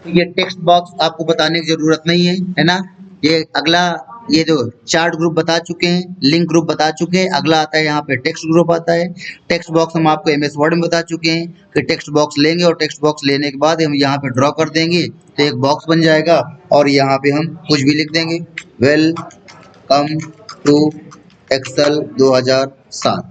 ये text box आपको बताने की जरूरत नहीं है ना। ये अगला, ये जो चार्ट ग्रुप बता चुके हैं, लिंक ग्रुप बता चुके हैं, अगला आता है यहाँ पे टेक्स्ट ग्रुप आता है। टेक्स्ट बॉक्स हम आपको एमएस वर्ड में बता चुके हैं कि टेक्स्ट बॉक्स लेंगे और टेक्स्ट बॉक्स लेने के बाद हम यहाँ पे ड्रॉ कर देंगे तो एक बॉक्स बन जाएगा और यहाँ पे हम कुछ भी लिख देंगे, वेलकम टू एक्सेल 2007।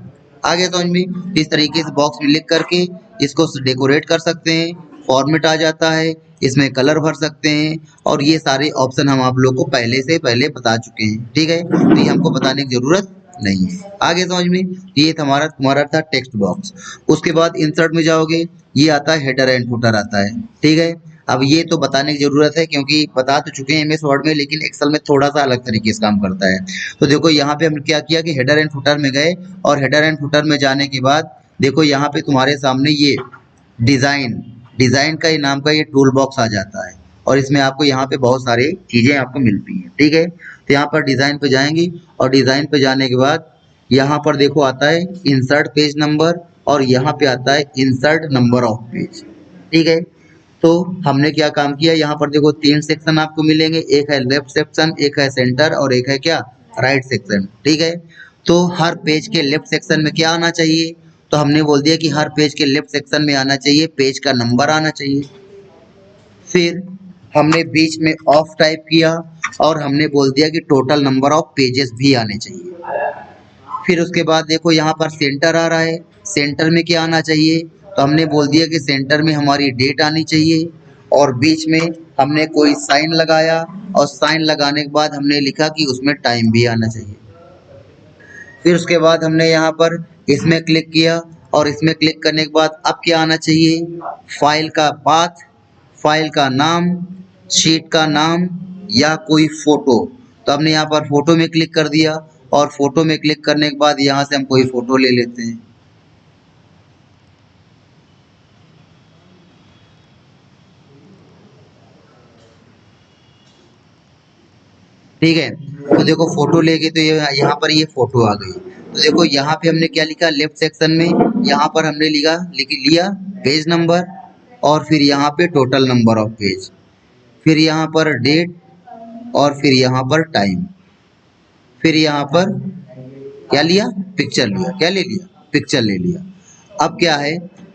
आगे समझ में, इस तरीके से बॉक्स में लिख करके इसको डेकोरेट कर सकते हैं, फॉर्मेट आ जाता है, इसमें कलर भर सकते हैं और ये सारे ऑप्शन हम आप लोग को पहले बता चुके हैं। ठीक है, तो ये हमको बताने की जरूरत नहीं है। आगे समझ में, ये तुम्हारा था टेक्स्ट बॉक्स। उसके बाद इंसर्ट में जाओगे, ये आता है हेडर एंड फुटर आता है। ठीक है, अब ये तो बताने की जरूरत है क्योंकि बता तो चुके हैं एमएस वर्ड में, लेकिन एक्सेल में थोड़ा सा अलग तरीके से काम करता है। तो देखो यहाँ पे हमने क्या किया कि हेडर एंड फुटर में गए और हेडर एंड फुटर में जाने के बाद देखो यहाँ पे तुम्हारे सामने ये डिजाइन का ही नाम का ये टूल बॉक्स आ जाता है और इसमें आपको यहाँ पे बहुत सारी चीजें आपको मिलती हैं। ठीक है, तो यहाँ पर डिजाइन पे जाएंगे और डिजाइन पे जाने के बाद यहाँ पर देखो आता है इंसर्ट पेज नंबर और यहाँ पे आता है इंसर्ट नंबर ऑफ पेज। ठीक है, तो हमने क्या काम किया, यहाँ पर देखो 3 सेक्शन आपको मिलेंगे, एक है लेफ्ट सेक्शन, एक है सेंटर और एक है क्या, राइट सेक्शन। ठीक है, तो हर पेज के लेफ्ट सेक्शन में क्या आना चाहिए, तो हमने बोल दिया कि हर पेज के लेफ्ट सेक्शन में आना चाहिए, पेज का नंबर आना चाहिए। फिर हमने बीच में ऑफ टाइप किया और हमने बोल दिया कि टोटल नंबर ऑफ पेजेस भी आने चाहिए। फिर उसके बाद देखो यहाँ पर सेंटर आ रहा है, सेंटर में क्या आना चाहिए, तो हमने बोल दिया कि सेंटर में हमारी डेट आनी चाहिए और बीच में हमने कोई साइन लगाया और साइन लगाने के बाद हमने लिखा कि उसमें टाइम भी आना चाहिए। फिर उसके बाद हमने यहाँ पर इसमें क्लिक किया और इसमें क्लिक करने के बाद अब क्या आना चाहिए, फाइल का पाथ, फाइल का नाम, शीट का नाम या कोई फोटो। तो हमने यहाँ पर फोटो में क्लिक कर दिया और फोटो में क्लिक करने के बाद यहाँ से हम कोई फोटो ले लेते हैं। ठीक है, तो देखो फोटो लेके तो ये यहाँ पर ये फोटो आ गई। तो देखो यहाँ पे हमने क्या लिखा, लेफ्ट सेक्शन में यहाँ पर हमने लिख लिया पेज नंबर और फिर यहाँ पे टोटल नंबर ऑफ पेज, फिर यहाँ पर डेट और फिर यहाँ पर टाइम, फिर यहाँ पर क्या लिया, पिक्चर लिया। क्या ले लिया, पिक्चर ले लिया। अब क्या है,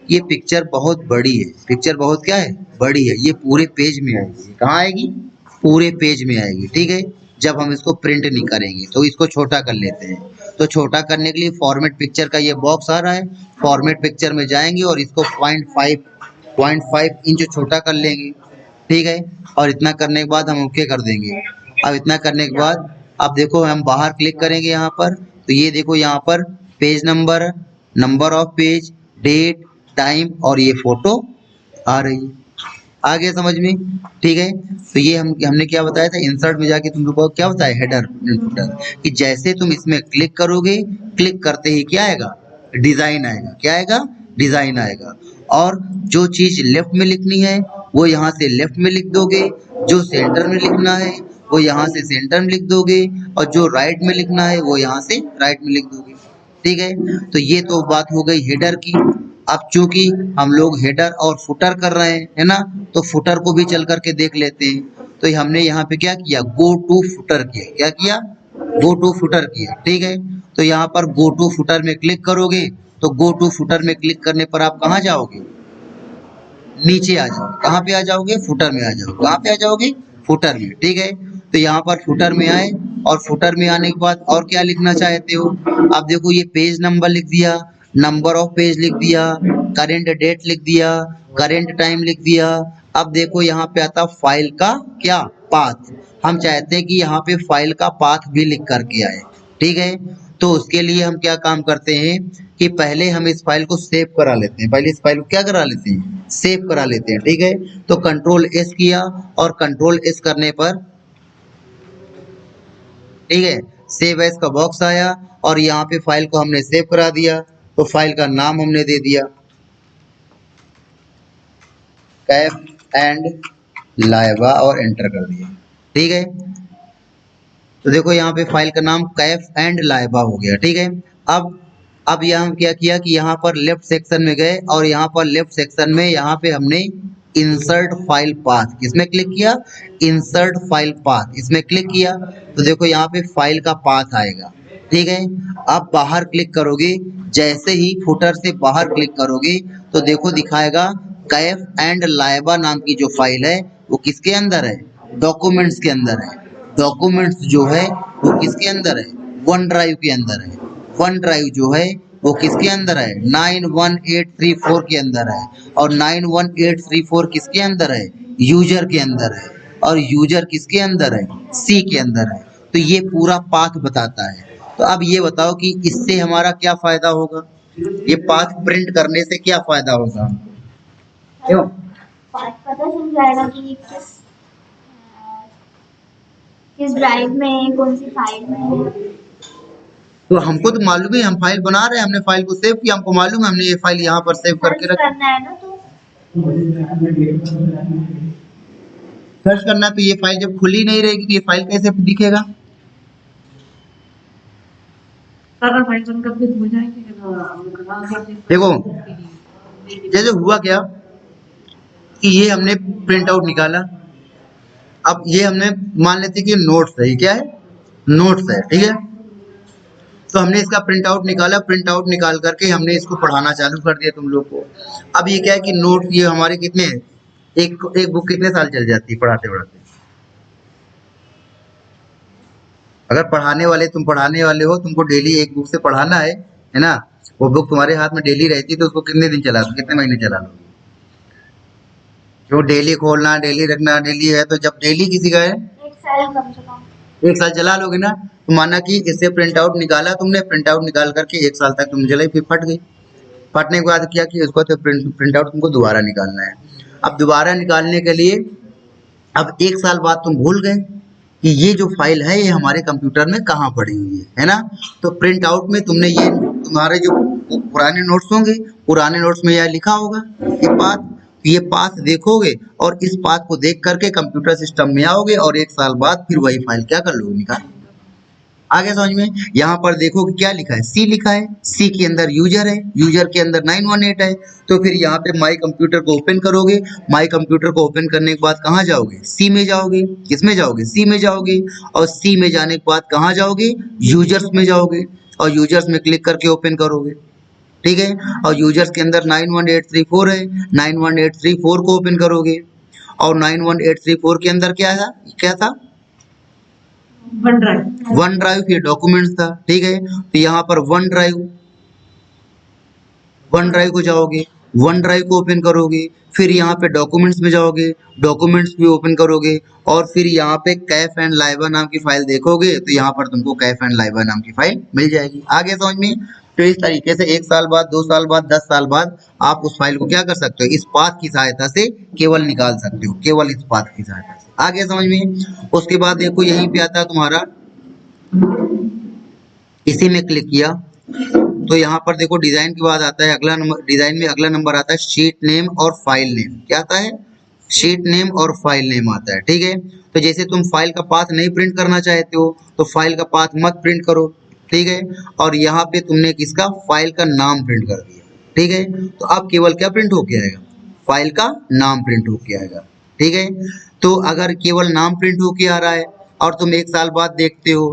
ये पिक्चर बहुत बड़ी है, पिक्चर बहुत क्या है, बड़ी है, ये पूरे पेज में आएगी। कहाँ आएगी, पूरे पेज में आएगी। ठीक है, जब हम इसको प्रिंट नहीं करेंगे तो इसको छोटा कर लेते हैं। तो छोटा करने के लिए फॉर्मेट पिक्चर का ये बॉक्स आ रहा है, फॉर्मेट पिक्चर में जाएंगे और इसको 0.5 इंच छोटा कर लेंगे। ठीक है, और इतना करने के बाद हम ओके कर देंगे। अब इतना करने के बाद अब देखो हम बाहर क्लिक करेंगे यहाँ पर, तो ये देखो यहाँ पर page number, number of page, date, time और ये फोटो आ रही है। आगे समझ में, ठीक है। तो ये हमने क्या बताया था, इंसर्ट में जाके तुम लोग को क्या बताया, हेडर एंड फुटर, कि जैसे तुम इसमें क्लिक करोगे, क्लिक करते ही क्या आएगा, डिजाइन आएगा। क्या आएगा, डिजाइन आएगा। और जो चीज लेफ्ट में लिखनी है वो यहाँ से लेफ्ट में लिख दोगे, जो सेंटर में लिखना है वो यहाँ से सेंटर में लिख दोगे और जो राइट में लिखना है वो यहाँ से राइट में लिख दोगे। ठीक है, तो ये तो बात हो गई हेडर की। अब चूंकि हम लोग हेडर और फुटर कर रहे हैं, है ना, तो फुटर को भी चल करके देख लेते हैं। तो हमने यहाँ पे क्या किया, गो टू फुटर किया। क्या किया, गो टू फुटर किया। ठीक है, तो यहाँ पर गो टू फुटर में क्लिक करोगे तो गो टू फुटर में क्लिक करने पर आप कहाँ जाओगे, नीचे आ जाओगे। कहाँ पे आ जाओगे, फुटर में आ जाओगे। कहाँ पे आ जाओगे, फुटर में। ठीक है, तो यहाँ पर फुटर में आए और फुटर में आने के बाद और क्या लिखना चाहते हो, अब देखो ये पेज नंबर लिख दिया, नंबर ऑफ पेज लिख दिया, करेंट डेट लिख दिया, करेंट टाइम लिख दिया। अब देखो यहाँ पे आता फाइल का क्या, पाथ। हम चाहते हैं कि यहाँ पे फाइल का पाथ भी लिख करके आए। ठीक है, तो उसके लिए हम क्या काम करते हैं कि पहले हम इस फाइल को सेव करा लेते हैं। पहले इस फाइल को क्या करा लेते हैं, सेव करा लेते हैं। ठीक है, तो कंट्रोल एस किया और कंट्रोल एस करने पर, ठीक है, सेव एज का बॉक्स आया और यहाँ पे फाइल को हमने सेव करा दिया। तो फाइल का नाम हमने दे दिया कैफ एंड लाइवा और एंटर कर दिया। ठीक है, तो देखो यहाँ पे फाइल का नाम कैफ एंड लाइबा हो गया। ठीक है, अब यहाँ क्या किया कि यहाँ पर लेफ्ट सेक्शन में गए और यहाँ पर लेफ्ट सेक्शन में यहाँ पे हमने इंसर्ट फाइल पाथ, किसमें क्लिक किया, इंसर्ट फाइल पाथ, इसमें क्लिक किया तो देखो यहाँ पे फाइल का पाथ आएगा। ठीक है, आप बाहर क्लिक करोगे, जैसे ही फुटर से बाहर क्लिक करोगे तो देखो दिखाएगा कैफ एंड लाइबा नाम की जो फाइल है वो किसके अंदर है, डॉक्यूमेंट्स के अंदर है। डॉक्यूमेंट्स जो है वो किसके अंदर है, वन ड्राइव के अंदर है। वन ड्राइव जो है वो किसके अंदर है, 91834 के अंदर है। और 91834 किसके अंदर है, यूजर के अंदर है। और यूजर किसके अंदर है, सी के अंदर है। तो ये पूरा पाथ बताता है। तो अब ये बताओ कि इससे हमारा क्या फायदा होगा, ये पाथ प्रिंट करने से क्या फायदा होगा, क्यों? पता चल जाएगा कि किस ड्राइव में है, कौन सी फाइल में है। तो हमको तो मालूम है, हम फाइल बना रहे हैं, हमने फाइल को सेव किया, हमको मालूम है हमने ये फाइल यहाँ पर सेव करके रखी। करना है ना, तो सर्च करना है। तो ये फाइल जब खुली नहीं रहेगी तो ये फाइल कैसे दिखेगा, देखो जैसे हुआ क्या कि ये हमने प्रिंट आउट निकाला। अब ये हमने मान लेते कि नोट्स है, ये क्या है, नोट्स है। ठीक है, तो हमने इसका प्रिंट आउट निकाला, प्रिंट आउट निकाल करके हमने इसको पढ़ाना चालू कर दिया तुम लोग को। अब ये क्या है कि नोट ये हमारे कितने, एक बुक कितने साल चल जाती है पढ़ाते पढ़ाते, अगर पढ़ाने वाले तुम पढ़ाने वाले हो, तुमको डेली एक बुक से पढ़ाना है ना, वो बुक तुम्हारे हाथ में डेली रहती है तो उसको कितने दिन चला, कितने महीने चला लो, क्यों डेली खोलना, डेली रखना, डेली है। तो जब डेली किसी का है, एक साल कम से कम, एक साल चला लोगे ना। तो माना कि इससे प्रिंट आउट निकाला तुमने, प्रिंट आउट निकाल करके एक साल तक तुम चलाई, फिर फट गई। फटने के बाद क्या कि उसको तो प्रिंट आउट तुमको दोबारा निकालना है। अब दोबारा निकालने के लिए अब एक साल बाद तुम भूल गए कि ये जो फाइल है ये हमारे कंप्यूटर में कहाँ पड़ी हुई है ना। तो प्रिंट आउट में तुमने ये तुम्हारे जो पुराने नोट्स होंगे, पुराने नोट्स में यह लिखा होगा ये पाथ, ये पाथ देखोगे और इस पाथ को देख करके कंप्यूटर सिस्टम में आओगे और एक साल बाद फिर वही फाइल क्या कर लोगे, निकाल। आगे समझ में, यहाँ पर देखो कि क्या लिखा है, सी लिखा है, सी के अंदर यूजर है, यूजर के अंदर 918 है। तो फिर यहाँ पे माई कंप्यूटर को ओपन करोगे, माई कंप्यूटर को ओपन करने के बाद कहाँ जाओगे, सी में जाओगे, किसमें जाओगे, सी में जाओगे। और सी में जाने के बाद कहाँ जाओगे, यूजर्स में जाओगे और यूजर्स में क्लिक करके ओपन करोगे। ठीक है, और यूजर्स के अंदर 91834 है, 91834 को ओपन करोगे और 91834 के अंदर क्या था, क्या था, वन ड्राइव, ये डॉक्यूमेंट्स था। ठीक है, तो यहाँ पर वन ड्राइव को जाओगे, वन ड्राइव को ओपन करोगे, फिर यहाँ पे डॉक्यूमेंट्स में जाओगे, डॉक्यूमेंट्स भी ओपन करोगे और फिर यहाँ पे कैफ एंड लाइबा नाम की फाइल देखोगे तो यहाँ पर तुमको कैफ एंड लाइबा नाम की फाइल मिल जाएगी। आगे समझ में। तो इस तरीके से एक साल बाद, 2 साल बाद, 10 साल बाद आप उस फाइल को क्या कर सकते हो, इस पाथ की सहायता से केवल निकाल सकते हो, केवल इस पाथ की सहायता से। आगे समझ में। उसके बाद देखो यहीं पे आता है तुम्हारा, इसी में क्लिक किया तो यहाँ पर देखो डिजाइन के बाद आता है अगला नंबर, डिजाइन में अगला नंबर आता है शीट नेम और फाइल नेम। क्या आता है, शीट नेम और फाइल नेम आता है। ठीक है, तो जैसे तुम फाइल का पाथ नहीं प्रिंट करना चाहते हो तो फाइल का पाथ मत प्रिंट करो। ठीक है, और यहाँ पे तुमने किसका, फाइल का नाम प्रिंट कर दिया। ठीक है, तो अब केवल क्या प्रिंट होके आएगा, फाइल का नाम प्रिंट होके आएगा। ठीक है, तो अगर केवल नाम प्रिंट होके आ रहा है और तुम एक साल बाद देखते हो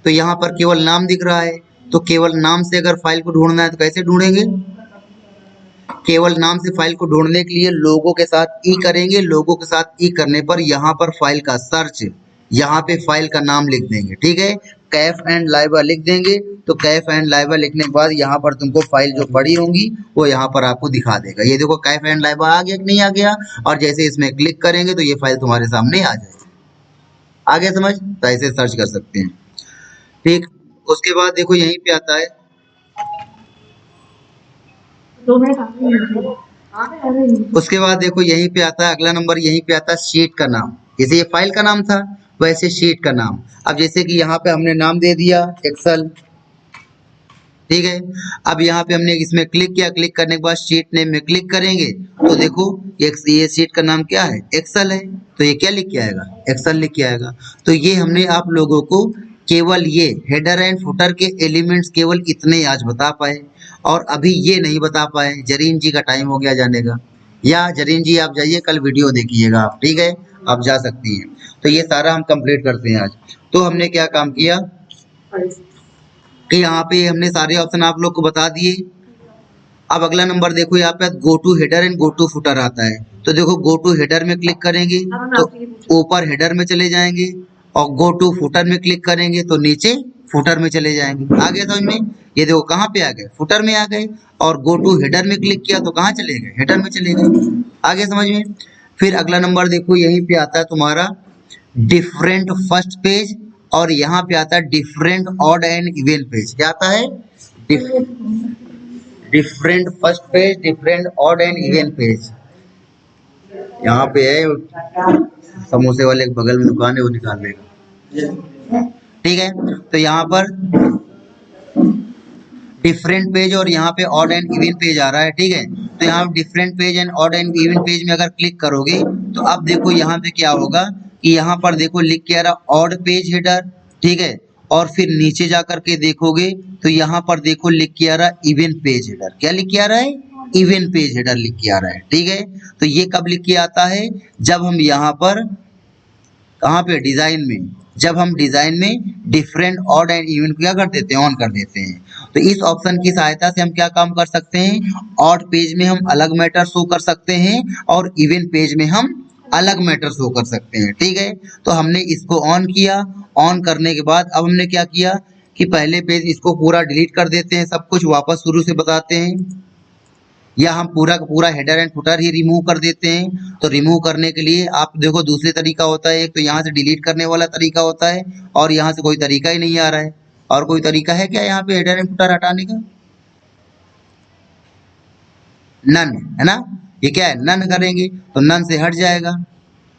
तो यहाँ पर केवल नाम दिख रहा है, तो केवल नाम से अगर फाइल को ढूंढना है तो कैसे ढूंढेंगे, केवल नाम से फाइल को ढूंढने के लिए लोगों के साथ ई करेंगे, लोगों के साथ ई करने पर यहाँ पर फाइल का सर्च, यहाँ पे फाइल का नाम लिख देंगे। ठीक है, कैफ एंड लाइबा लिख देंगे, तो कैफ एंड लाइबा लिखने के बाद यहाँ पर तुमको फाइल जो पड़ी होंगी वो यहाँ पर आपको दिखा देगा। ये देखो कैफ एंड लाइबा आ गया कि नहीं आ गया, और जैसे इसमें क्लिक करेंगे तो ये फाइल तुम्हारे सामने आ जाएगी। आगे समझ, तो ऐसे सर्च कर सकते हैं। ठीक, उसके बाद देखो यहीं पे आता है, उसके बाद देखो यहीं पे आता है अगला नंबर, यहीं पे आता है शीट का नाम। जैसे ये फाइल का नाम था वैसे शीट का नाम। अब जैसे कि यहाँ पे हमने नाम दे दिया एक्सेल। ठीक है, अब यहाँ पे हमने इसमें क्लिक किया, क्लिक करने के बाद शीट नेम में क्लिक करेंगे तो देखो ये शीट का नाम क्या है, एक्सेल है। तो ये क्या लिख के आएगा, एक्सेल लिख के आएगा। तो ये हमने आप लोगों को केवल ये हेडर एंड फुटर के एलिमेंट्स केवल इतने आज बता पाए, और अभी ये नहीं बता पाए, जरीन जी का टाइम हो गया जाने का, या जरीन जी आप जाइए कल वीडियो देखिएगा आप, ठीक है, आप जा सकती हैं। तो ये सारा हम कंप्लीट करते हैं आज। तो हमने क्या काम किया कि यहाँ पे हमने सारे ऑप्शन आप लोग को बता दिए। अब अगला नंबर देखो, यहाँ पे go to header and go to footer आता है। तो देखो गो टू हेडर में क्लिक करेंगे तो ऊपर हेडर में चले जाएंगे, और गो टू फुटर में क्लिक करेंगे तो नीचे फुटर में चले जाएंगे। आ गया समझ में? ये देखो कहाँ पे आ गए, फुटर में आ गए। और गो टू हेडर में क्लिक किया तो कहाँ चले गए, हेडर में चले गए। आ गया समझ में? फिर अगला नंबर देखो, यहीं पे आता है तुम्हारा डिफरेंट फर्स्ट पेज, और यहाँ पे आता है different odd and even page. क्या आता है? Different first page, different odd and even page. यहाँ पे है समोसे वाले के बगल में दुकान है, वो निकाल लेगा, ठीक है। तो यहाँ पर डिफरेंट पेज और यहाँ पे ऑड एंड इवन पेज आ रहा है, ठीक है। तो यहाँ different page and odd and even page में अगर क्लिक करोगे तो अब देखो यहाँ पे क्या होगा कि यहाँ पर देखो लिख के आ रहा ऑड पेज हेडर, ठीक है। और फिर नीचे जा करके देखोगे तो यहाँ पर देखो लिख के आ रहा इवन पेज हेडर। क्या लिख के आ रहा है? इवन पेज हेडर लिख के आ रहा है, ठीक है। तो ये कब लिख के आता है? जब हम यहाँ पर कहाँ पे डिजाइन में, जब हम डिजाइन में डिफरेंट ऑड एंड इवन क्या कर देते हैं, ऑन कर देते हैं। तो इस ऑप्शन की सहायता से हम क्या काम कर सकते हैं, ऑड पेज में हम अलग मैटर शो कर सकते हैं और इवन पेज में हम अलग मैटर शो कर सकते हैं, ठीक है। तो हमने इसको ऑन किया, ऑन करने के बाद अब हमने क्या किया कि पहले पेज इसको पूरा डिलीट कर देते हैं, सब कुछ वापस शुरू से बताते हैं, या हम पूरा का पूरा header and footer he remove कर देते हैं। तो रिमूव करने के लिए आप देखो दूसरे तरीका होता है, एक तो यहाँ से डिलीट करने वाला तरीका होता है, और यहाँ से कोई तरीका ही नहीं आ रहा है। और कोई तरीका है क्या यहाँ पे हेडर एंड फुटर हटाने का? नन, है ना? ये क्या है, नन करेंगे तो नन से हट जाएगा,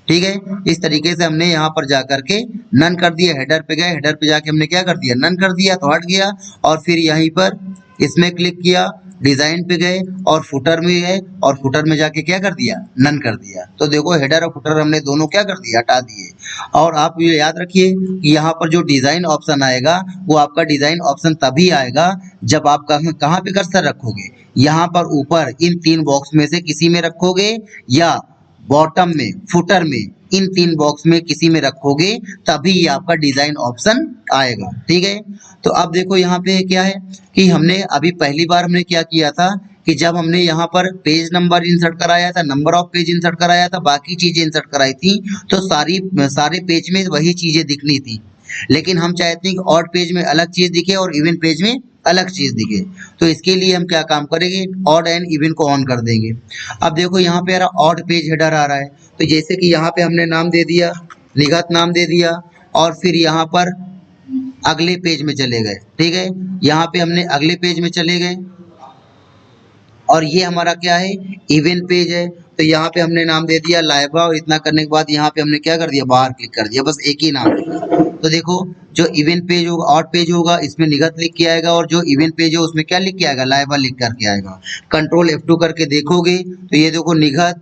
ठीक है। इस तरीके से हमने यहाँ पर जा करके नन कर दिया, हेडर पे गए, हेडर पे जाके हमने क्या कर दिया, नन कर दिया, तो हट गया। और फिर यहीं पर इसमें क्लिक किया, डिजाइन पे गए और फुटर में गए, और फुटर में जाके क्या कर दिया, नन कर दिया। तो देखो हेडर और फुटर हमने दोनों क्या कर दिया, हटा दिए। और आप ये याद रखिए कि यहाँ पर जो डिजाइन ऑप्शन आएगा वो आपका डिजाइन ऑप्शन तभी आएगा जब आप कहाँ पे कर्सर रखोगे, यहाँ पर ऊपर इन तीन बॉक्स में से किसी में रखोगे, या बॉटम में, फुटर में, इन तीन बॉक्स में किसी में रखोगे, तभी ये आपका डिजाइन ऑप्शन आएगा, ठीक है। तो अब देखो यहाँ पे क्या है कि हमने अभी पहली बार हमने क्या किया था कि जब हमने यहाँ पर पेज नंबर इंसर्ट कराया था, नंबर ऑफ पेज इंसर्ट कराया था, बाकी चीजें इंसर्ट कराई थी, तो सारे पेज में वही चीजें दिखनी थी। लेकिन हम चाहते हैं कि ऑड पेज में अलग चीज दिखे और इवन पेज में अलग चीज दिखे। तो इसके लिए हम क्या काम करेंगे, ऑड एंड इवन को ऑन कर देंगे। अब देखो यहाँ पे ऑड पेज हेडर आ रहा है, तो जैसे कि यहाँ पे हमने नाम दे दिया, निगत नाम दे दिया, और फिर यहाँ पर अगले पेज में चले गए, ठीक है। यहाँ पे हमने अगले पेज में चले गए, और ये हमारा क्या है, इवन पेज है। तो यहाँ पे हमने नाम दे दिया लाइबा, और इतना करने के बाद यहाँ पे हमने क्या कर दिया, बाहर क्लिक कर दिया, बस एक ही नाम दिया। तो देखो जो इवन पेज होगा, ऑड पेज होगा, इसमें निगत लिख के आएगा, और जो इवन पेज है उसमें क्या लिख के आएगा, लाइबा लिख करके आएगा। कंट्रोल F2 करके देखोगे तो ये देखो निगत,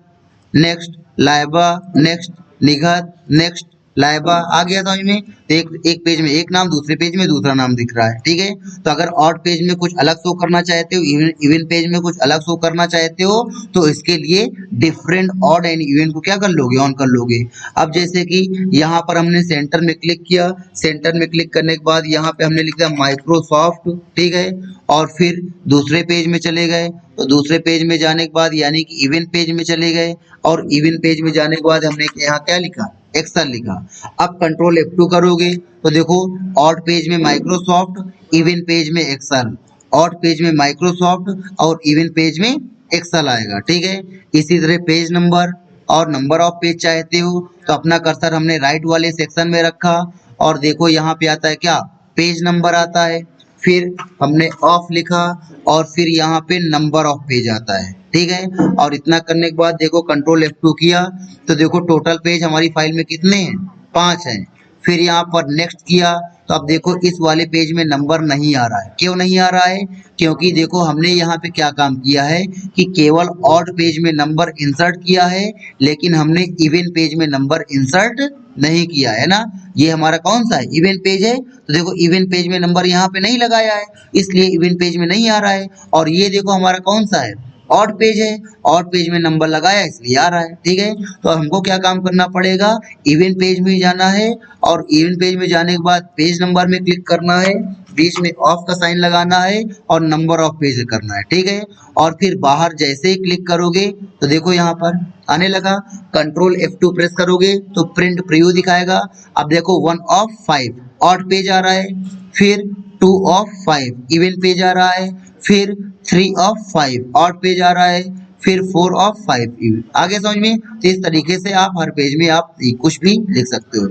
next, Laiba, next, निगत, next, Laiba, आ गया समझ में। तो एक पेज में एक नाम, दूसरे पेज में दूसरा नाम दिख रहा है, ठीक है। तो अगर ऑड पेज में कुछ अलग शो करना चाहते हो, इवन पेज में कुछ अलग शो करना चाहते हो, तो इसके लिए डिफरेंट ऑड एंड इवन को क्या कर लोगे, ऑन कर लोगे। अब जैसे कि यहाँ पर हमने सेंटर में क्लिक किया, सेंटर में क्लिक करने के बाद यहाँ पे हमने लिख दिया माइक्रोसॉफ्ट, ठीक है। और फिर दूसरे पेज में चले गए, तो दूसरे पेज में जाने के बाद यानी कि इवन पेज में चले गए, और इवन पेज में जाने के बाद हमने यहाँ क्या लिखा, एक्सेल लिखा। अब कंट्रोल F2 करोगे तो देखो ऑड पेज में माइक्रोसॉफ्ट, इवन पेज में एक्सेल, ऑड पेज में माइक्रोसॉफ्ट और इवन पेज में एक्सेल आएगा, ठीक है। इसी तरह पेज नंबर और नंबर ऑफ पेज चाहते हो तो अपना कर्सर हमने राइट वाले सेक्शन में रखा, और देखो यहाँ पे आता है क्या, पेज नंबर आता है, फिर हमने ऑफ लिखा, और फिर यहाँ पे नंबर ऑफ पेज आता है, ठीक है। और इतना करने के बाद देखो कंट्रोल F2 किया तो देखो टोटल पेज हमारी फाइल में कितने हैं, 5 हैं। फिर यहाँ पर नेक्स्ट किया तो अब देखो इस वाले पेज में नंबर नहीं आ रहा है। क्यों नहीं आ रहा है, क्योंकि देखो हमने यहाँ पे क्या काम किया है कि केवल ऑड पेज में नंबर इंसर्ट किया है, लेकिन हमने इवन पेज में नंबर इंसर्ट नहीं किया है ना। ये हमारा कौन सा है, इवन पेज है। तो देखो इवन पेज में नंबर यहाँ पे नहीं लगाया है, इसलिए इवन पेज में नहीं आ रहा है। और ये देखो हमारा कौन सा है, ऑड पेज है, ऑड पेज में नंबर लगाया इसलिए आ रहा है। ठीक है, तो हमको क्या काम करना पड़ेगा, इवन पेज में जाना है और इवन पेज में जाने के बाद पेज नंबर में क्लिक करना है, बीच में ऑफ का साइन लगाना है और नंबर ऑफ पेज करना है। ठीक है, और फिर बाहर जैसे ही क्लिक करोगे तो देखो यहाँ पर आने लगा, कंट्रोल F2 प्रेस करोगे तो प्रिंट प्रीव्यू दिखाएगा। अब देखो 1 ऑफ 5 ऑड पेज आ रहा है, फिर 2 ऑफ 5 इवन पेज आ रहा है, फिर 3 ऑफ 5 ऑड पेज आ रहा है, फिर 4 ऑफ 5 इवन। आगे समझ में? तो इस तरीके से आप हर पेज में आप कुछ भी लिख सकते हो।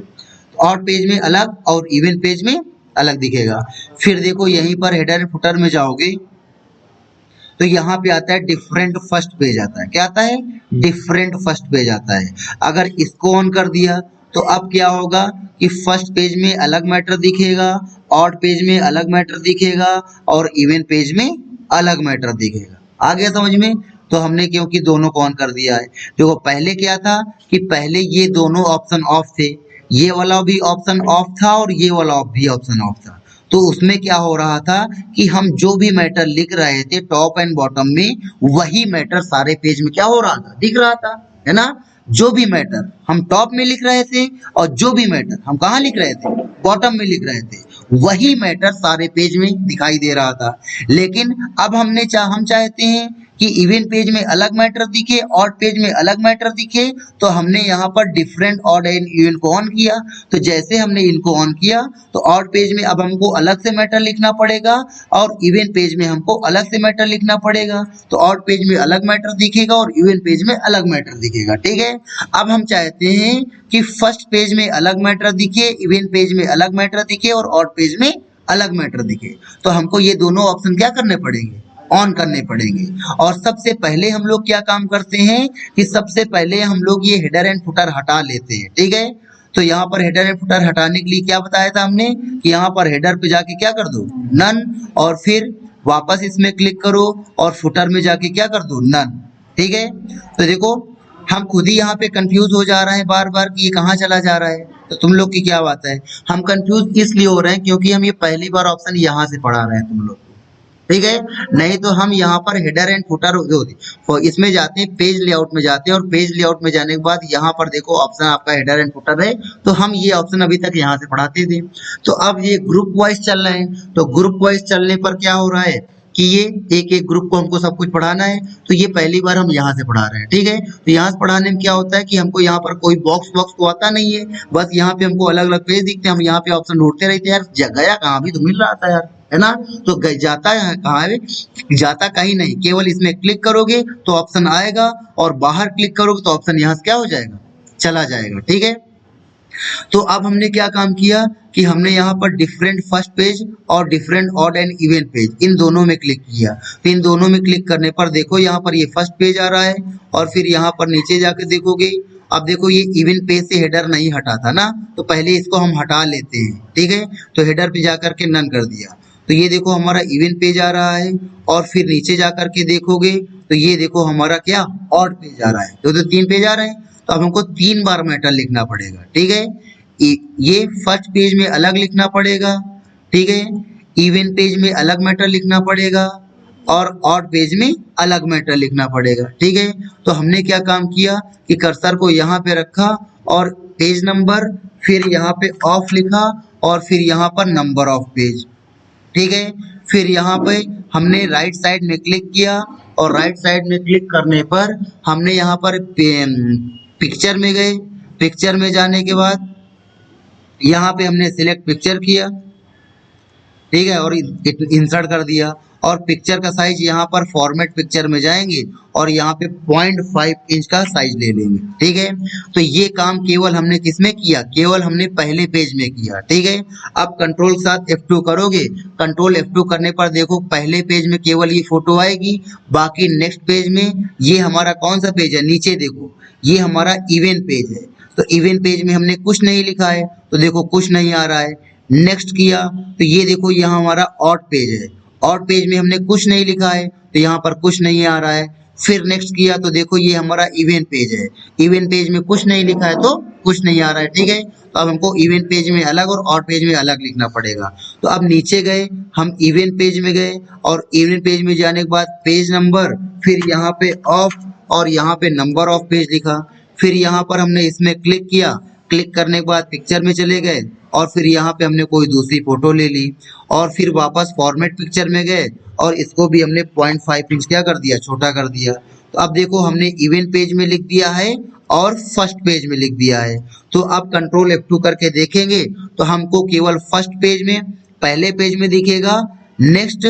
ऑड पेज में अलग और इवन पेज में अलग दिखेगा। फिर देखो यहीं पर हेडर एंड फुटर में जाओगे तो यहाँ पे आता है डिफरेंट फर्स्ट पेज आता है। क्या आता है? डिफरेंट फर्स्ट पेज आता है। अगर इसको ऑन कर दिया तो अब क्या होगा कि फर्स्ट पेज में अलग मैटर दिखेगा, ऑड पेज में अलग मैटर दिखेगा और इवन पेज में अलग मैटर दिखेगा। आ गया समझ में? तो हमने क्योंकि दोनों को ऑन कर दिया है। देखो पहले क्या था कि पहले ये दोनों ऑप्शन ऑफ थे, ये वाला भी ऑप्शन ऑफ था और ये वाला भी ऑप्शन ऑफ था। तो उसमें क्या हो रहा था कि हम जो भी मैटर लिख रहे थे टॉप एंड बॉटम में, वही मैटर सारे पेज में क्या हो रहा था, दिख रहा था, है ना। जो भी मैटर हम टॉप में लिख रहे थे और जो भी मैटर हम कहाँ लिख रहे थे, बॉटम में लिख रहे थे, वही मैटर सारे पेज में दिखाई दे रहा था। लेकिन अब हम चाहते हैं कि इवन पेज में अलग मैटर दिखे, ऑड पेज में अलग मैटर दिखे, तो हमने यहाँ पर डिफरेंट ऑड एंड इवन को ऑन किया। तो जैसे हमने इनको ऑन किया तो ऑड पेज में अब हमको अलग से मैटर लिखना पड़ेगा और इवन पेज में हमको अलग से मैटर लिखना पड़ेगा। तो ऑड पेज में अलग मैटर दिखेगा और इवन पेज में अलग मैटर दिखेगा। ठीक है, अब हम चाहते हैं कि फर्स्ट पेज में अलग मैटर दिखे, इवन पेज में अलग मैटर दिखे और ऑड पेज में अलग मैटर दिखे। तो हमको ये दोनों ऑप्शन क्या करने पड़ेंगे, ऑन करने पड़ेंगे। और सबसे पहले हम लोग क्या काम करते हैं कि सबसे पहले हम लोग ये हेडर एंड फुटर हटा लेते हैं। ठीक है, तो यहाँ पर हेडर एंड फुटर हटाने के लिए क्या बताया था हमने कि यहाँ पर हेडर पे जाके क्या कर दो, नन, और फिर वापस इसमें क्लिक करो और फुटर में जाके क्या कर दो, नन। ठीक है, तो देखो हम खुद ही यहाँ पे कंफ्यूज हो जा रहे हैं बार बार कि ये कहाँ चला जा रहा है। तो तुम लोग की क्या बात है, हम कंफ्यूज इसलिए हो रहे हैं क्योंकि हम ये पहली बार ऑप्शन यहाँ से पढ़ा रहे हैं तुम लोग। ठीक है, नहीं तो हम यहाँ पर हेडर एंड फुटर जो इसमें जाते हैं, पेज लेआउट में जाते हैं और पेज लेआउट में जाने के बाद यहाँ पर देखो ऑप्शन आपका हेडर एंड फुटर है। तो हम ये ऑप्शन अभी तक यहाँ से पढ़ाते थे। तो अब ये ग्रुप वाइज चल रहे हैं, तो ग्रुप वाइज चलने पर क्या हो रहा है कि ये एक एक ग्रुप को हमको सब कुछ पढ़ाना है। तो ये पहली बार हम यहाँ से पढ़ा रहे हैं। ठीक है, तो यहाँ से पढ़ाने में क्या होता है कि हमको यहाँ पर कोई बॉक्स तो आता नहीं है, बस यहाँ पे हमको अलग अलग पेज दिखते हैं, हम यहाँ पे ऑप्शन ढूंढते रहते हैं। यार गया कहाँ भी तो मिल रहा था यार, है ना। तो जाता है कहाँ है, जाता कहीं नहीं, केवल इसमें क्लिक करोगे तो ऑप्शन आएगा और बाहर क्लिक करोगे तो ऑप्शन यहाँ से क्या हो जाएगा, चला जाएगा। ठीक है, तो अब हमने क्या काम किया कि हमने यहाँ पर डिफरेंट फर्स्ट पेज और different odd and even page in दोनों में क्लिक किया। तो इन दोनों में क्लिक करने पर देखो यहाँ पर ये फर्स्ट पेज आ रहा है और फिर यहाँ पर नीचे जाके देखोगे, अब देखो ये इवन पेज से हेडर नहीं हटा था ना, तो पहले इसको हम हटा लेते हैं। ठीक है, तो हेडर पे जाकर के नन कर दिया। तो ये देखो हमारा इवन पेज आ रहा है और फिर नीचे जाकर के देखोगे तो ये देखो हमारा क्या, ऑड पेज आ रहा है। तो 3 पेज आ रहे हैं, तो अब हमको 3 बार मैटर लिखना पड़ेगा। ठीक है, ये फर्स्ट पेज में अलग लिखना पड़ेगा। ठीक है, इवन पेज में अलग मैटर लिखना पड़ेगा और ऑड पेज में अलग मैटर लिखना पड़ेगा। ठीक है, तो हमने क्या काम किया कि कर्सर को यहाँ पे रखा और पेज नंबर, फिर यहाँ पे ऑफ लिखा और फिर यहाँ पर नंबर ऑफ पेज। ठीक है, फिर यहाँ पे हमने राइट साइड में क्लिक किया और राइट साइड में क्लिक करने पर हमने यहाँ पर पिक्चर में गए। पिक्चर में जाने के बाद यहाँ पे हमने सिलेक्ट पिक्चर किया। ठीक है, और इंसर्ट कर दिया और पिक्चर का साइज यहाँ पर फॉर्मेट पिक्चर में जाएंगे और यहाँ पे 0.5 इंच का साइज ले लेंगे। ठीक है, तो ये काम केवल हमने किसमें किया, केवल हमने पहले पेज में किया। ठीक है, अब कंट्रोल के साथ F2 करोगे, कंट्रोल F2 करने पर देखो पहले पेज में केवल ये फोटो आएगी, बाकी नेक्स्ट पेज में ये हमारा कौन सा पेज है, नीचे देखो ये हमारा इवन पेज है। तो इवन पेज में हमने कुछ नहीं लिखा है, तो देखो कुछ नहीं आ रहा है। नेक्स्ट किया तो ये देखो यहाँ हमारा ऑड पेज है, ऑड पेज में हमने कुछ नहीं लिखा है तो यहाँ पर कुछ नहीं आ रहा है। फिर नेक्स्ट किया तो देखो ये हमारा इवन पेज है, इवन पेज में कुछ नहीं लिखा है तो कुछ नहीं आ रहा है, ठीक है। तो अब हमको इवेंट पेज में अलग और ऑड पेज में अलग लिखना पड़ेगा। तो अब नीचे गए, हम इवेंट पेज में गए और इवेंट पेज में जाने के बाद पेज नंबर, फिर यहाँ पे ऑफ और यहाँ पे नंबर ऑफ पेज लिखा। फिर यहाँ पर हमने इसमें क्लिक किया, क्लिक करने के बाद पिक्चर में चले गए और फिर यहाँ पे हमने कोई दूसरी फोटो ले ली और फिर वापस फॉर्मेट पिक्चर में गए और इसको भी हमने 0.5 इंच क्या कर दिया, छोटा कर दिया। तो अब देखो हमने इवेंट पेज में लिख दिया है और फर्स्ट पेज में लिख दिया है। तो अब कंट्रोल F2 करके देखेंगे तो हमको केवल फर्स्ट पेज में, पहले पेज में दिखेगा, नेक्स्ट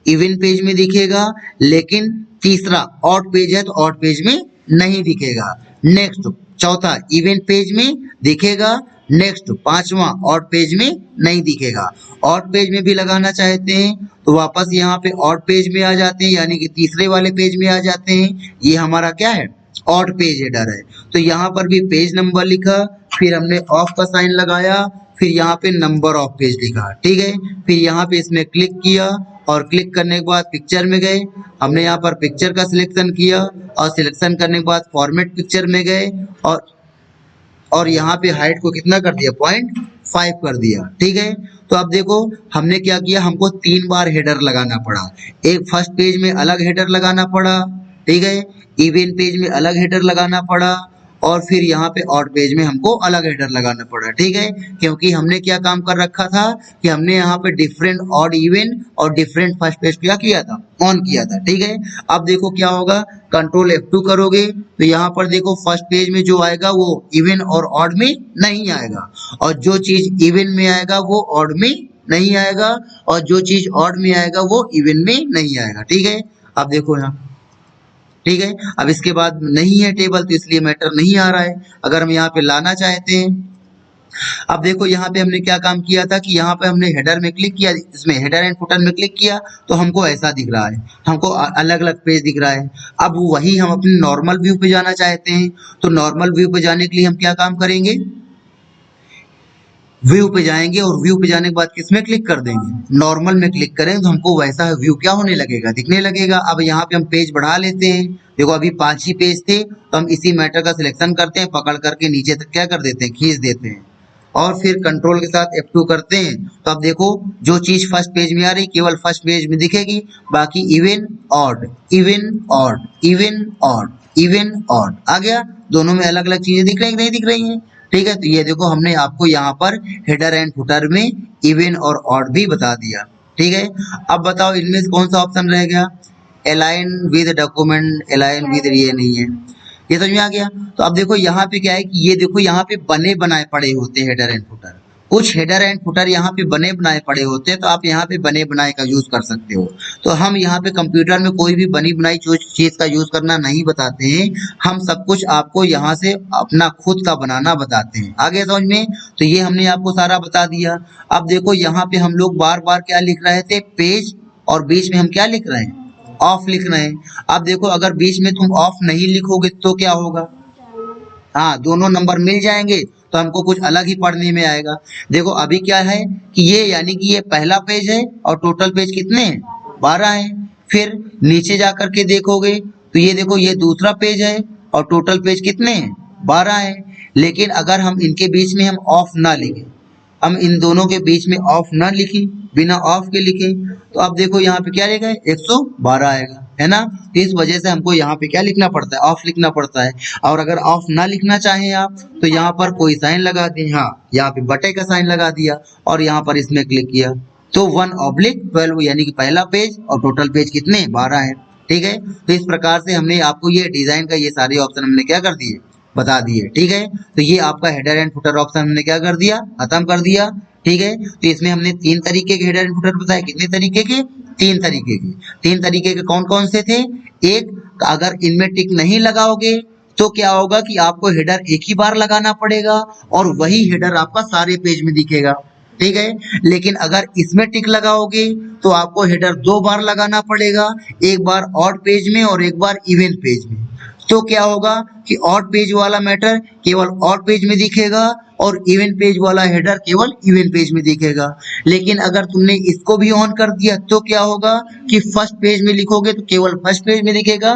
इवेंट पेज में दिखेगा, लेकिन तीसरा ऑड पेज है तो ऑड पेज में नहीं दिखेगा। नेक्स्ट चौथा इवेंट पेज में दिखेगा, नेक्स्ट पांचवा ऑड पेज में नहीं दिखेगा। ऑड पेज में भी लगाना चाहते हैं तो वापस यहाँ पे ऑड पेज में आ जाते हैं, यानी कि तीसरे वाले पेज में आ जाते हैं। ये हमारा क्या है, ऑड पेज हेडर है। तो यहाँ पर भी पेज नंबर लिखा, फिर हमने ऑफ का साइन लगाया, फिर यहाँ पे नंबर ऑफ पेज लिखा, ठीक है। फिर यहाँ पे इसमें क्लिक किया और क्लिक करने के बाद पिक्चर में गए, हमने यहाँ पर पिक्चर का सिलेक्शन किया और सिलेक्शन करने के बाद फॉर्मेट पिक्चर में गए और यहाँ पे हाइट को कितना कर दिया, 0.5 कर दिया, ठीक है। तो अब देखो हमने क्या किया, हमको 3 बार हेडर लगाना पड़ा। एक फर्स्ट पेज में अलग हेडर लगाना पड़ा, ठीक है, इवेंट पेज में अलग हेडर लगाना पड़ा और फिर यहाँ पे ऑड पेज में हमको अलग हेडर लगाना पड़ा, ठीक है। क्योंकि हमने क्या काम कर रखा था कि हमने यहाँ पे डिफरेंट ऑड इवेंट और डिफरेंट फर्स्ट पेज क्या किया था, ऑन किया था, ठीक है। अब देखो क्या होगा, कंट्रोल F2 करोगे तो यहाँ पर देखो फर्स्ट पेज में जो आएगा वो इवेंट और ऑड में नहीं आएगा और जो चीज इवेंट में आएगा वो ऑड में नहीं आएगा और जो चीज ऑड में आएगा वो इवेंट में नहीं आएगा, ठीक है। अब देखो यहाँ, ठीक है। अब इसके बाद नहीं है टेबल तो इसलिए मैटर नहीं आ रहा है। अगर हम यहाँ पे लाना चाहते हैं, अब देखो यहाँ पे हमने क्या काम किया था कि यहाँ पे हमने हेडर में क्लिक किया, इसमें हेडर एंड फुटर में क्लिक किया तो हमको ऐसा दिख रहा है, हमको अलग अलग पेज दिख रहा है। अब वही हम अपने नॉर्मल व्यू पे जाना चाहते हैं तो नॉर्मल व्यू पे जाने के लिए हम क्या काम करेंगे, व्यू पे जाएंगे और व्यू पे जाने के बाद किस में क्लिक कर देंगे, नॉर्मल में क्लिक करेंगे तो हमको वैसा व्यू क्या होने लगेगा, दिखने लगेगा। अब यहाँ पे हम पेज बढ़ा लेते हैं, देखो अभी 5 ही पेज थे तो हम इसी मैटर का सिलेक्शन करते हैं, पकड़ करके नीचे तक क्या कर देते हैं, खींच देते हैं और फिर कंट्रोल के साथ F2 करते हैं। तो अब देखो जो चीज फर्स्ट पेज में आ रही केवल फर्स्ट पेज में दिखेगी, बाकी even odd, even odd, even odd, even odd आ गया। दोनों में अलग अलग चीजें दिख रही है, नहीं दिख रही हैं, ठीक है। तो ये देखो हमने आपको यहाँ पर हेडर एंड फुटर में इवन और ऑड भी बता दिया, ठीक है। अब बताओ इनमें से कौन सा ऑप्शन रह गया, align with document, align with, ये नहीं है, ये समझ में आ गया। तो अब देखो यहाँ पे क्या है कि ये देखो यहाँ पे बने बनाए पड़े होते हैं हेडर एंड फुटर, कुछ हेडर एंड फुटर यहाँ पे बने बनाए पड़े होते हैं तो आप यहाँ पे बने बनाए का यूज कर सकते हो। तो हम यहाँ पे कंप्यूटर में कोई भी बनी बनाई चीज का यूज करना नहीं बताते हैं, हम सब कुछ आपको यहाँ से अपना खुद का बनाना बताते हैं, आगे समझ में। तो ये हमने आपको सारा बता दिया। अब देखो यहाँ पे हम लोग बार बार क्या लिख रहे थे, पेज, और बीच में हम क्या लिख रहे हैं, ऑफ लिख रहे हैं। अब देखो अगर बीच में तुम ऑफ नहीं लिखोगे तो क्या होगा, हाँ दोनों नंबर मिल जाएंगे तो हमको कुछ अलग ही पढ़ने में आएगा। देखो अभी क्या है कि ये यानी कि ये पहला पेज है और टोटल पेज कितने हैं, 12 हैं। फिर नीचे जा करके देखोगे तो ये देखो ये दूसरा पेज है और टोटल पेज कितने हैं, 12 हैं। लेकिन अगर हम इनके बीच में हम ऑफ ना लिखें, हम इन दोनों के बीच में ऑफ ना लिखें, बिना ऑफ के लिखें, तो अब देखो यहाँ पे क्या लिखा है, 112 आएगा, है ना। तो इस वजह से हमको यहाँ पे क्या लिखना पड़ता है, ऑफ लिखना पड़ता है। और अगर ऑफ ना लिखना चाहें आप तो यहाँ पर कोई साइन लगा दें, हाँ यहाँ पे बटे का साइन लगा दिया और यहाँ पर इसमें क्लिक किया तो 1/12 यानी कि पहला पेज और टोटल पेज कितने, 12 है, ठीक है। तो इस प्रकार से हमने आपको ये डिजाइन का ये सारे ऑप्शन हमने क्या कर दिए, बता दिए, ठीक है। तो ये आपका हेडर एंड फुटर ऑप्शन हमने क्या कर दिया, खत्म कर दिया, ठीक है। तो इसमें हमने 3 तरीके के हेडर एंड फुटर बताए, कितने तरीके के, 3 तरीके के। 3 तरीके के कौन कौन से थे, एक, अगर इनमें टिक नहीं लगाओगे तो क्या होगा कि आपको हेडर एक ही बार लगाना पड़ेगा और वही हेडर आपका सारे पेज में दिखेगा, ठीक है। लेकिन अगर इसमें टिक लगाओगे तो आपको हेडर 2 बार लगाना पड़ेगा, एक बार ऑड पेज में और एक बार इवन पेज में। तो क्या होगा कि ऑड पेज वाला मैटर केवल ऑड पेज में दिखेगा और इवन पेज वाला हेडर केवल इवन पेज में दिखेगा। लेकिन अगर तुमने इसको भी ऑन कर दिया तो क्या होगा कि फर्स्ट पेज में लिखोगे तो केवल फर्स्ट पेज में दिखेगा,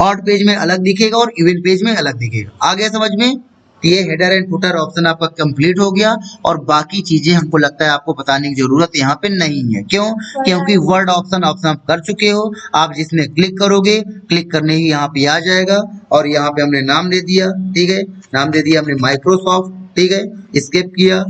ऑड पेज में अलग दिखेगा और इवन पेज में अलग दिखेगा। आ गया समझ में, तो ये हेडर एंड फुटर ऑप्शन आपका कंप्लीट हो गया और बाकी चीजें हमको लगता है आपको बताने की जरूरत यहाँ पे नहीं है। क्यों? क्योंकि वर्ड ऑप्शन आप कर चुके हो। आप जिसमें क्लिक करोगे, क्लिक करने ही यहाँ पे आ जाएगा और यहाँ पे हमने नाम दे दिया, ठीक है, नाम दे दिया हमने माइक्रोसॉफ्ट, ठीक है, स्किप किया,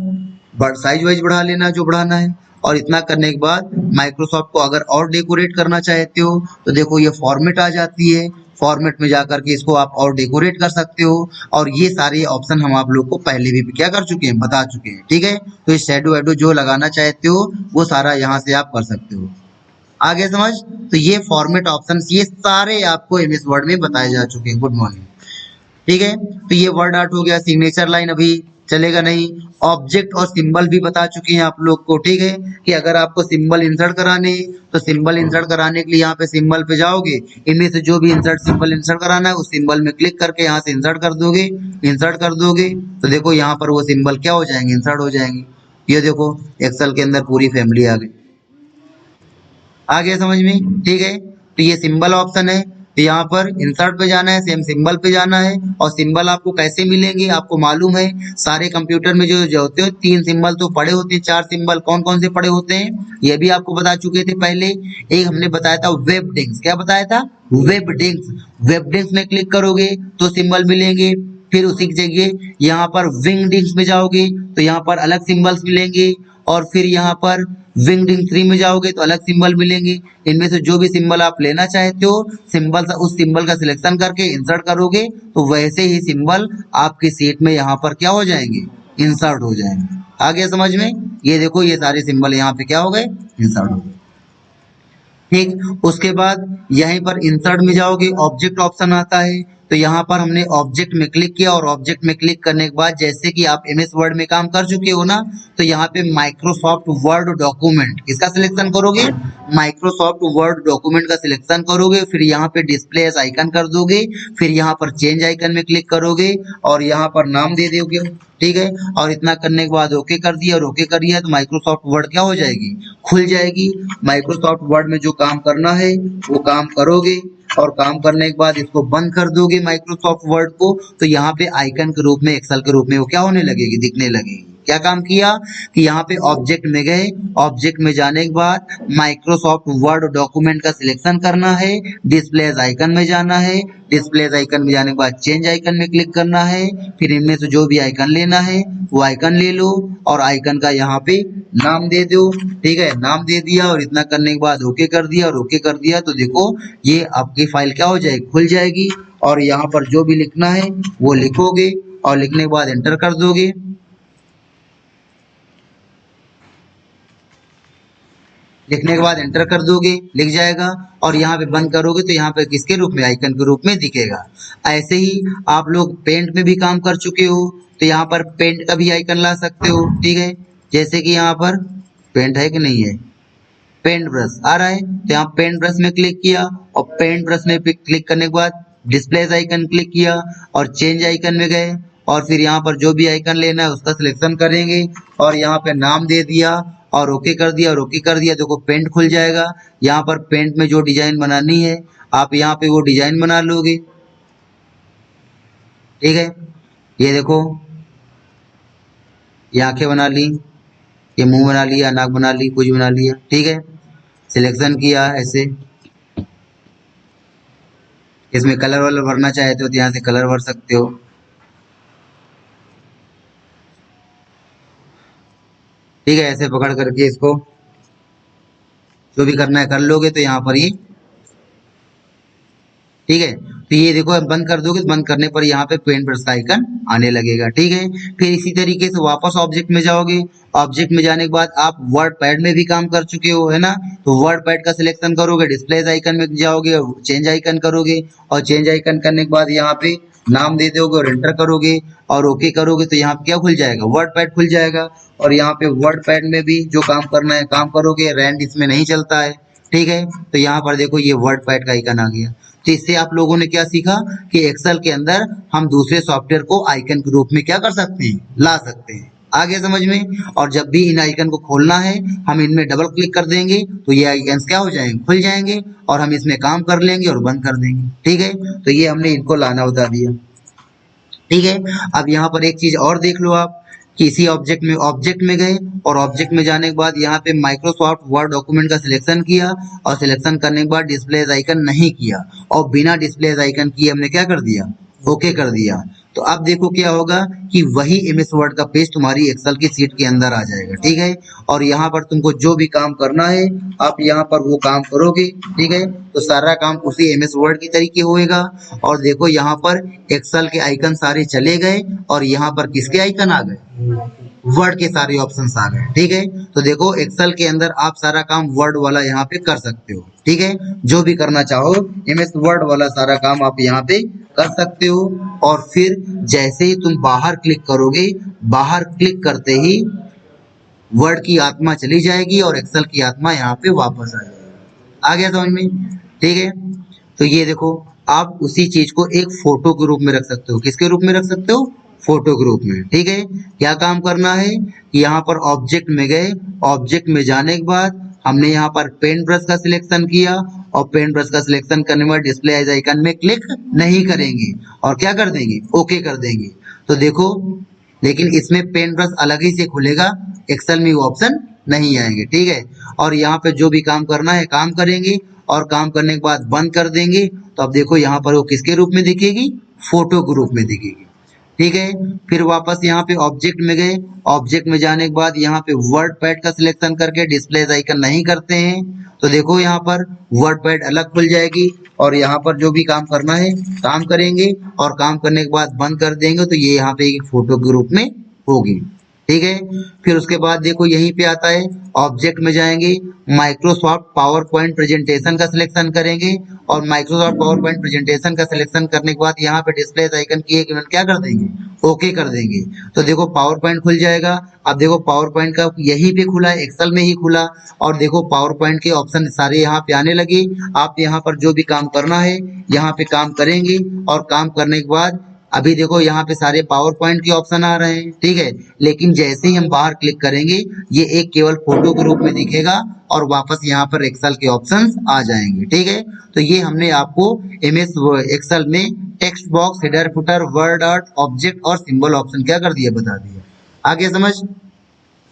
साइज वाइज बढ़ा लेना जो बढ़ाना है और इतना करने के बाद माइक्रोसॉफ्ट को अगर और डेकोरेट करना चाहते हो तो देखो ये फॉर्मेट आ जाती है, फॉर्मेट में जाकर के इसको आप और डेकोरेट कर सकते हो और ये सारे ऑप्शन हम आप लोग को पहले भी क्या कर चुके हैं, बता चुके हैं, ठीक है। तो ये शेडो वेडो जो लगाना चाहते हो वो सारा यहाँ से आप कर सकते हो। आगे समझ? तो ये फॉर्मेट ऑप्शन ये सारे आपको एमएस वर्ड में बताए जा चुके हैं। गुड मॉर्निंग, ठीक है। तो ये वर्ड आर्ट हो गया, सिग्नेचर लाइन अभी चलेगा नहीं। ऑब्जेक्ट और सिंबल भी बता चुके हैं आप लोग को, ठीक है, कि अगर आपको सिंबल इंसर्ट कराने तो सिंबल इंसर्ट कराने के लिए यहाँ पे सिंबल पे जाओगे, इनमें से जो भी इंसर्ट सिंबल इंसर्ट कराना है उस सिंबल में क्लिक करके यहाँ से इंसर्ट कर दोगे, इंसर्ट कर दोगे तो देखो यहाँ पर वो सिंबल क्या हो जाएंगे, इंसर्ट हो जाएंगे। ये देखो एक्सेल के अंदर पूरी फैमिली आ गई। आ गया समझ में, ठीक है। तो ये सिंबल ऑप्शन है, तो यहाँ पर इंसर्ट पे जाना है, सेम सिंबल पे जाना है और सिंबल आपको कैसे मिलेंगे आपको मालूम है। सारे कंप्यूटर में जो होते हो 3 सिंबल तो पड़े होते हैं, 4 सिंबल कौन कौन से पड़े होते हैं ये भी आपको बता चुके थे पहले। एक हमने बताया था वेबडिंग्स, क्या बताया था, वेबडिंग्स। वेबडिंग्स में क्लिक करोगे तो सिंबल मिलेंगे, फिर उसी की जगह यहाँ पर विंगडिंग्स में जाओगे तो यहाँ पर अलग सिंबल्स मिलेंगे और फिर यहाँ पर विंगडिंग 3 में जाओगे तो अलग सिंबल मिलेंगे। इनमें से जो भी सिंबल आप लेना चाहते हो सिंबल उस सिंबल का सिलेक्शन करके इंसर्ट करोगे तो वैसे ही सिंबल आपकी सीट में यहाँ पर क्या हो जाएंगे, इंसर्ट हो जाएंगे। आ गया समझ में? ये देखो ये सारे सिंबल यहाँ पे क्या हो गए, इंसर्ट हो गए, ठीक। उसके बाद यहीं पर इंसर्ट में जाओगे, ऑब्जेक्ट ऑप्शन आता है तो यहाँ पर हमने ऑब्जेक्ट में क्लिक किया और ऑब्जेक्ट में क्लिक करने के बाद जैसे कि आप एमएस वर्ड में काम कर चुके हो ना तो यहाँ पे माइक्रोसॉफ्ट वर्ड डॉक्यूमेंट किसका सिलेक्शन करोगे, माइक्रोसॉफ्ट वर्ड डॉक्यूमेंट का सिलेक्शन करोगे, फिर यहाँ पे डिस्प्ले एज आइकन कर दोगे, फिर यहाँ पर चेंज आइकन में क्लिक करोगे और यहाँ पर नाम दे दोगे, ठीक है। और इतना करने के बाद ओके कर दिया और ओके कर दिया तो माइक्रोसॉफ्ट वर्ड क्या हो जाएगी, खुल जाएगी। माइक्रोसॉफ्ट वर्ड में जो काम करना है वो काम करोगे और काम करने के बाद इसको बंद कर दोगे माइक्रोसॉफ्ट वर्ड को तो यहाँ पे आइकन के रूप में एक्सेल के रूप में वो क्या होने लगेगी, दिखने लगेगी। क्या काम किया कि यहाँ पे ऑब्जेक्ट में गए, ऑब्जेक्ट में जाने के बाद माइक्रोसॉफ्ट वर्ड डॉक्यूमेंट का सिलेक्शन करना है, डिस्प्ले आइकन में जाना है, डिस्प्ले आइकन में जाने के बाद चेंज आइकन में क्लिक करना है, फिर इनमें से जो भी आइकन लेना है वो आइकन ले लो और आइकन का यहाँ पे नाम दे दो, ठीक है, नाम दे दिया और इतना करने के बाद ओके कर दिया और ओके कर दिया तो देखो ये आपकी फाइल क्या हो जाएगी, खुल जाएगी और यहाँ पर जो भी लिखना है वो लिखोगे और लिखने के बाद एंटर कर दोगे। लिखने के बाद एंटर कर दोगे, लिख जाएगा और यहाँ पे बंद करोगे तो यहाँ पे किसके रूप में, आइकन के रूप में दिखेगा। ऐसे ही आप लोग पेंट में भी काम कर चुके हो तो यहाँ पर पेंट का भी आइकन ला सकते हो, ठीक है। जैसे कि यहाँ पर पेंट है कि नहीं है, पेंट ब्रश आ रहा है तो यहाँ पेंट ब्रश में क्लिक किया और पेंट ब्रश में क्लिक करने के बाद डिस्प्ले आइकन क्लिक किया और चेंज आइकन में गए और फिर यहाँ पर जो भी आइकन लेना है उसका सिलेक्शन करेंगे और यहाँ पे नाम दे दिया और ओके कर दिया और ओके कर दिया, देखो पेंट खुल जाएगा। यहाँ पर पेंट में जो डिजाइन बनानी है आप यहाँ पे वो डिजाइन बना लोगे, ठीक है। ये देखो ये आंखें बना ली, ये मुंह बना लिया, नाक बना ली, कुछ बना लिया, ठीक है। सिलेक्शन किया ऐसे, इसमें कलर वलर भरना चाहते हो तो यहाँ से कलर भर सकते हो, ठीक है। ऐसे पकड़ करके इसको जो भी करना है कर लोगे तो यहाँ पर ही, ठीक है। तो ये देखो बंद कर दोगे तो बंद करने पर यहाँ पे पेंट ब्रश का आइकन आने लगेगा, ठीक है। फिर इसी तरीके से वापस ऑब्जेक्ट में जाओगे, ऑब्जेक्ट में जाने के बाद आप वर्ड पैड में भी काम कर चुके हो है ना, तो वर्ड पैड का सिलेक्शन करोगे, डिस्प्ले आइकन में जाओगे, चेंज आइकन करोगे और चेंज आइकन करने के बाद यहाँ पे नाम दे दोगे और एंटर करोगे और ओके करोगे तो यहाँ पे क्या खुल जाएगा, वर्ड पैड खुल जाएगा और यहाँ पे वर्ड पैड में भी जो काम करना है काम करोगे। रैंड इसमें नहीं चलता है, ठीक है। तो यहाँ पर देखो ये वर्ड पैड का आइकन आ गया। तो इससे आप लोगों ने क्या सीखा कि एक्सेल के अंदर हम दूसरे सॉफ्टवेयर को आइकन के रूप में क्या कर सकते हैं, ला सकते हैं। आगे समझ में? और जब भी इन आइकन को खोलना है हम इनमें डबल क्लिक कर देंगे तो ये आइकन क्या हो जाएंगे, खुल जाएंगे और हम इसमें काम कर लेंगे और बंद कर देंगे, ठीक है। तो ये हमने इनको लाना बता दिया। ठीक है। अब यहाँ पर एक चीज और देख लो आप कि इसी ऑब्जेक्ट में गए और ऑब्जेक्ट में जाने के बाद यहाँ पे माइक्रोसॉफ्ट वर्ड डॉक्यूमेंट का सिलेक्शन किया और सिलेक्शन करने के बाद डिस्प्ले आइकन नहीं किया और बिना डिस्प्ले आइकन किए हमने क्या कर दिया, ओके कर दिया। तो अब देखो क्या होगा कि वही एमएस वर्ड का पेज तुम्हारी एक्सेल की सीट के अंदर आ जाएगा। ठीक है। और यहाँ पर तुमको जो भी काम करना है आप यहाँ पर वो काम करोगे। ठीक है। तो सारा काम उसी एमएस वर्ड की तरीके होएगा। और देखो यहाँ पर एक्सेल के आइकन सारे चले गए और यहाँ पर किसके आइकन आ गए, वर्ड के सारे ऑप्शंस आ गए। ठीक है। तो देखो एक्सेल के अंदर आप सारा काम वर्ड वाला यहाँ पे कर सकते हो। ठीक है। जो भी करना चाहो एमएस वर्ड वाला सारा काम आप यहाँ पे कर सकते हो। और फिर जैसे ही तुम बाहर क्लिक करोगे, बाहर क्लिक करते ही वर्ड की आत्मा चली जाएगी और एक्सेल की आत्मा यहाँ पे वापस आ जाएगी। आ गया समझ में? ठीक है। तो ये देखो आप उसी चीज को एक फोटो के रूप में रख सकते हो। किसके रूप में रख सकते हो, फोटो के रूप में। ठीक है। क्या काम करना है कि यहाँ पर ऑब्जेक्ट में गए, ऑब्जेक्ट में जाने के बाद हमने यहाँ पर पेंट ब्रश का सिलेक्शन किया और पेंट ब्रश का सिलेक्शन करने के बाद डिस्प्ले एज आइकन में क्लिक नहीं करेंगे और क्या कर देंगे, ओके कर देंगे। तो देखो लेकिन इसमें पेंट ब्रश अलग ही से खुलेगा, एक्सेल में वो ऑप्शन नहीं आएंगे। ठीक है। और यहाँ पे जो भी काम करना है काम करेंगे और काम करने के बाद बंद कर देंगे। तो अब देखो यहाँ पर वो किसके रूप में दिखेगी, फोटो के रूप में दिखेगी। ठीक है। फिर वापस यहाँ पे ऑब्जेक्ट में गए, ऑब्जेक्ट में जाने के बाद यहाँ पे वर्ड पैड का सिलेक्शन करके डिस्प्ले आइकन नहीं करते हैं तो देखो यहाँ पर वर्ड पैड अलग खुल जाएगी और यहाँ पर जो भी काम करना है काम करेंगे और काम करने के बाद बंद कर देंगे तो ये यहाँ पे एक फोटो के रूप में होगी। ठीक है। फिर उसके बाद देखो यहीं पे आता है ऑब्जेक्ट में जाएंगे, माइक्रोसॉफ्ट पावर पॉइंट प्रेजेंटेशन का सिलेक्शन करेंगे और माइक्रोसॉफ्ट पावर पॉइंट प्रेजेंटेशन का सिलेक्शन करने के बाद यहाँ पे डिस्प्ले आइकन की एक मिनट क्या कर देंगे, ओके कर देंगे। तो देखो पावर पॉइंट खुल जाएगा। अब देखो पावर पॉइंट का यहीं पे खुला है, एक्सेल में ही खुला और देखो पावर पॉइंट के ऑप्शन सारे यहाँ पे आने लगे। आप यहाँ पर जो भी काम करना है यहाँ पे काम करेंगे और काम करने के बाद अभी देखो यहाँ पे सारे पावर पॉइंट के ऑप्शन आ रहे हैं। ठीक है। लेकिन जैसे ही हम बाहर क्लिक करेंगे ये एक केवल फोटो के रूप में दिखेगा और वापस यहाँ पर एक्सेल के ऑप्शंस आ जाएंगे। ठीक है। तो ये हमने आपको एमएस एक्सेल में text box, header, footer, word art, object और सिंबल ऑप्शन क्या कर दिया, बता दिया। आगे समझ।